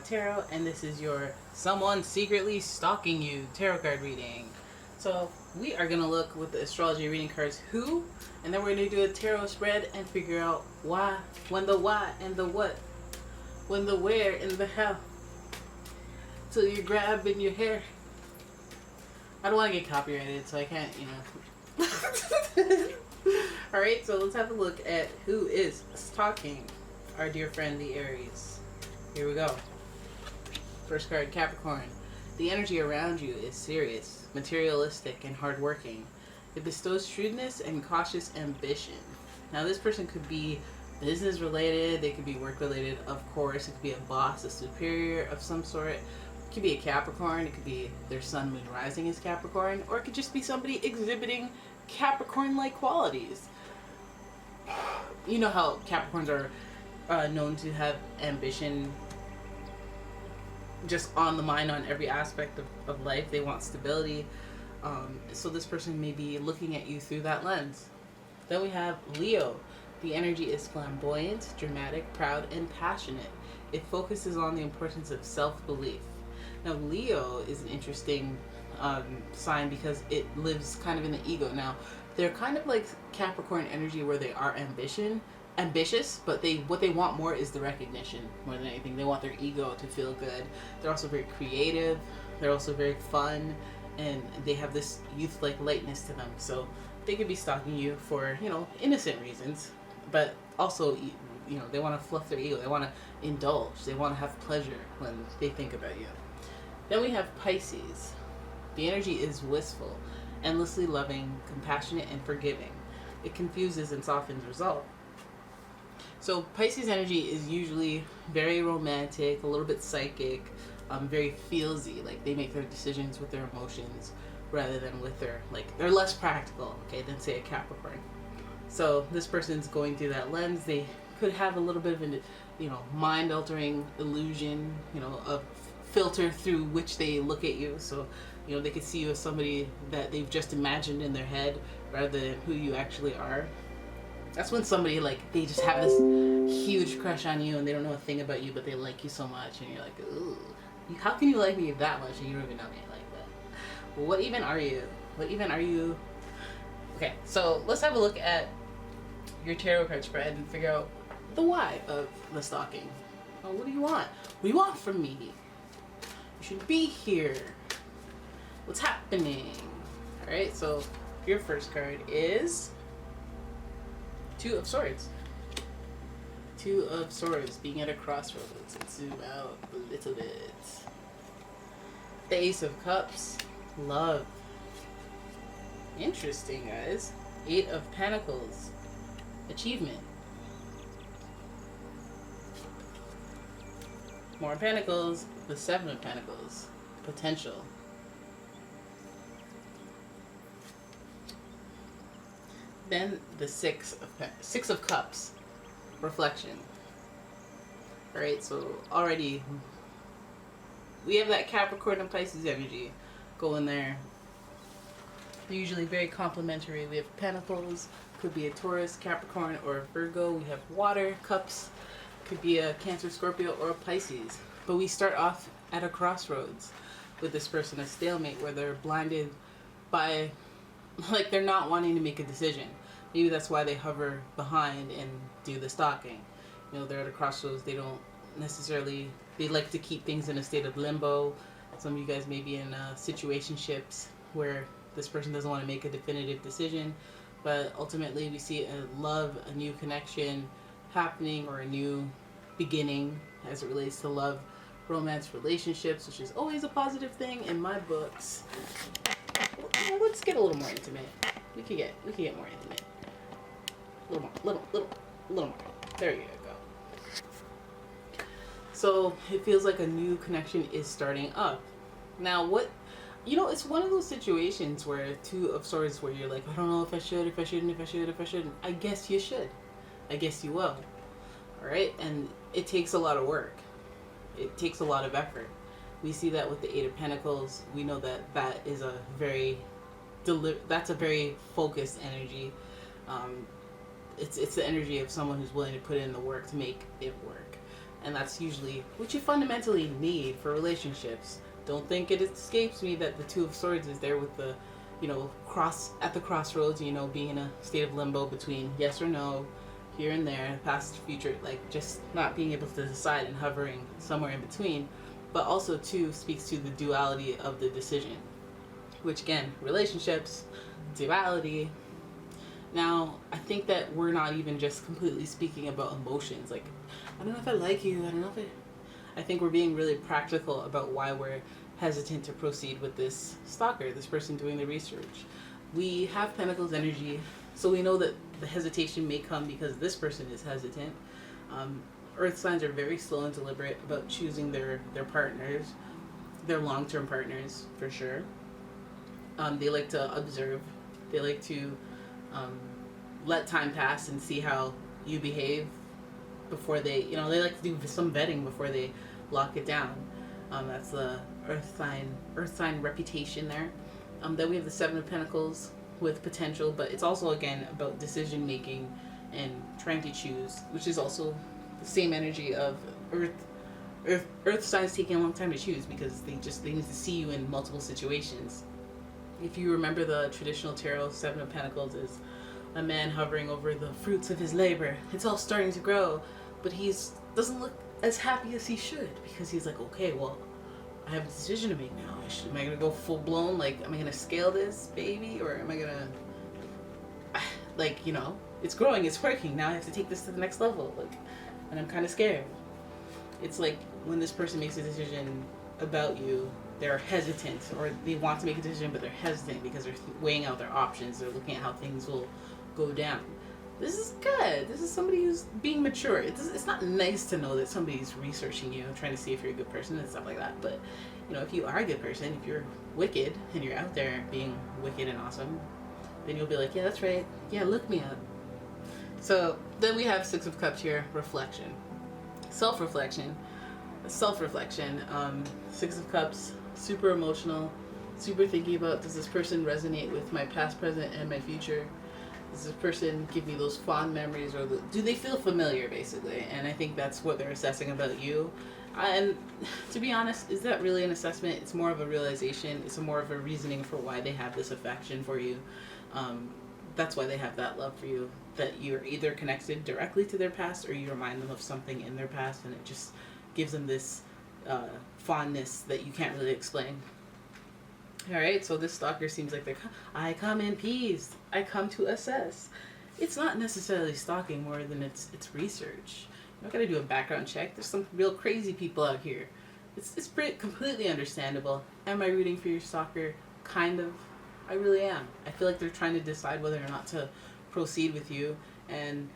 Tarot, and this is your Someone Secretly Stalking You tarot card reading. So we are going to look with the astrology reading cards who, and then we're going to do a tarot spread and figure out why, when the why and the what, when the where and the how, till you're grabbing your hair. I don't want to get copyrighted, so I can't, Alright, so let's have a look at who is stalking our dear friend, the Aries. Here we go. First card, Capricorn. The energy around you is serious, materialistic, and hardworking. It bestows shrewdness and cautious ambition. Now, this person could be business related, they could be work related, of course. It could be a boss, a superior of some sort. It could be a Capricorn, it could be their sun, moon, rising is Capricorn, or it could just be somebody exhibiting Capricorn-like qualities. You know how Capricorns are known to have ambition just on the mind on every aspect of life. They want stability. So this person may be looking at you through that lens. Then we have Leo. The energy is flamboyant, dramatic, proud, and passionate. It focuses on the importance of self-belief. Now, Leo is an interesting sign because it lives kind of in the ego. Now, they're kind of like Capricorn energy where they are ambitious, but what they want more is the recognition more than anything. They want their ego to feel good. They're also very creative. They're also very fun, and they have this youth-like lightness to them. So they could be stalking you for, innocent reasons, but also, they want to fluff their ego. They want to indulge. They want to have pleasure when they think about you. Then we have Pisces. The energy is wistful, endlessly loving, compassionate, and forgiving. It confuses and softens resolve. So Pisces energy is usually very romantic, a little bit psychic, very feelsy. Like they make their decisions with their emotions rather than with they're less practical, than say a Capricorn. So this person's going through that lens. They could have a little bit of an, mind-altering illusion, a filter through which they look at you. So, they could see you as somebody that they've just imagined in their head rather than who you actually are. That's when somebody, they just have this huge crush on you and they don't know a thing about you, but they like you so much, and you're like, ooh, how can you like me that much and you don't even know me like that? Well, what even are you? Okay, so let's have a look at your tarot card spread and figure out the why of the stalking. Oh, what do you want? What do you want from me? You should be here. What's happening? Alright, so your first card is Two of Swords. Two of Swords, being at a crossroads. Let's zoom out a little bit. The Ace of Cups, love. Interesting, guys. Eight of Pentacles, achievement. More Pentacles, the Seven of Pentacles, potential. Then the Six of Cups, reflection. Alright, so already we have that Capricorn and Pisces energy going there. They're usually very complementary. We have Pentacles, could be a Taurus, Capricorn, or a Virgo. We have water, Cups, could be a Cancer, Scorpio, or a Pisces. But we start off at a crossroads with this person, a stalemate, where they're blinded by, they're not wanting to make a decision. Maybe that's why they hover behind and do the stalking. They're at a crossroads. They don't necessarily, they like to keep things in a state of limbo. Some of you guys may be in situationships where this person doesn't want to make a definitive decision, but ultimately we see a love, a new connection happening, or a new beginning as it relates to love, romance, relationships, which is always a positive thing in my books. Well, let's get a little more intimate. We could get more intimate. A little more. There you go. So it feels like a new connection is starting up. Now, it's one of those situations where Two of Swords, where you're like, I don't know if I should, if I shouldn't. I guess you should. I guess you will. Alright? And it takes a lot of work. It takes a lot of effort. We see that with the Eight of Pentacles. We know that is a very that's a very focused energy. It's the energy of someone who's willing to put in the work to make it work. And that's usually what you fundamentally need for relationships. Don't think it escapes me that the Two of Swords is there with the, at the crossroads, being in a state of limbo between yes or no, here and there, past, future, like just not being able to decide and hovering somewhere in between. But also, too, speaks to the duality of the decision, which again, relationships, duality. Now, I think that we're not even just completely speaking about emotions. Like, I don't know if I like you. I don't know if I think we're being really practical about why we're hesitant to proceed with this stalker, this person doing the research. We have Pentacles energy, so we know that the hesitation may come because this person is hesitant. Earth signs are very slow and deliberate about choosing their partners, their long-term partners, for sure. They like to observe. They like to let time pass and see how you behave before they like to do some vetting before they lock it down. That's the earth sign reputation there. Then we have the Seven of Pentacles with potential, but it's also again about decision making and trying to choose, which is also the same energy of earth signs taking a long time to choose because they need to see you in multiple situations. If you remember the traditional tarot, Seven of Pentacles is a man hovering over the fruits of his labor. It's all starting to grow, but doesn't look as happy as he should because he's like, okay, well, I have a decision to make now. Am I gonna go full blown? Like, am I gonna scale this baby, or am I gonna it's growing, it's working. Now I have to take this to the next level. Like, and I'm kind of scared. It's like when this person makes a decision about you, they're hesitant, or they want to make a decision, but they're hesitant because they're weighing out their options. They're looking at how things will go down. This is good. This is somebody who's being mature. It's not nice to know that somebody's researching you, trying to see if you're a good person and stuff like that. But, if you are a good person, if you're wicked and you're out there being wicked and awesome, then you'll be like, yeah, that's right. Yeah, look me up. So then we have Six of Cups here, reflection. Self-reflection. Six of Cups, super emotional, super thinking about, does this person resonate with my past, present, and my future? Does this person give me those fond memories, or do they feel familiar, basically? And I think that's what they're assessing about you. And to be honest, is that really an assessment? It's more of a realization. It's more of a reasoning for why they have this affection for you. That's why they have that love for you, that you're either connected directly to their past or you remind them of something in their past, and it just gives them this fondness that you can't really explain. Alright, so this stalker seems like I come in peace. I come to assess. It's not necessarily stalking more than it's research. You're not going to do a background check. There's some real crazy people out here. It's pretty completely understandable. Am I rooting for your stalker? Kind of. I really am. I feel like they're trying to decide whether or not to proceed with you, and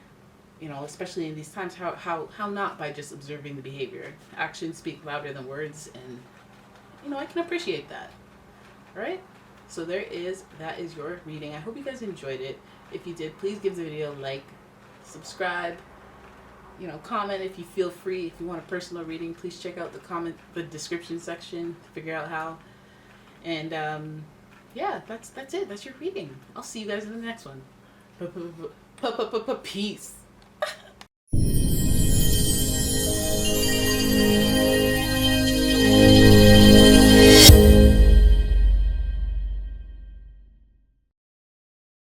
especially in these times, how not by just observing the behavior. Actions speak louder than words, and I can appreciate that. Alright, so that is your reading. I hope you guys enjoyed it. If you did, please give the video a like, subscribe, comment if you feel free. If you want a personal reading, please check out the description section to figure out how. And yeah, that's it. That's your reading. I'll see you guys in the next one. Peace.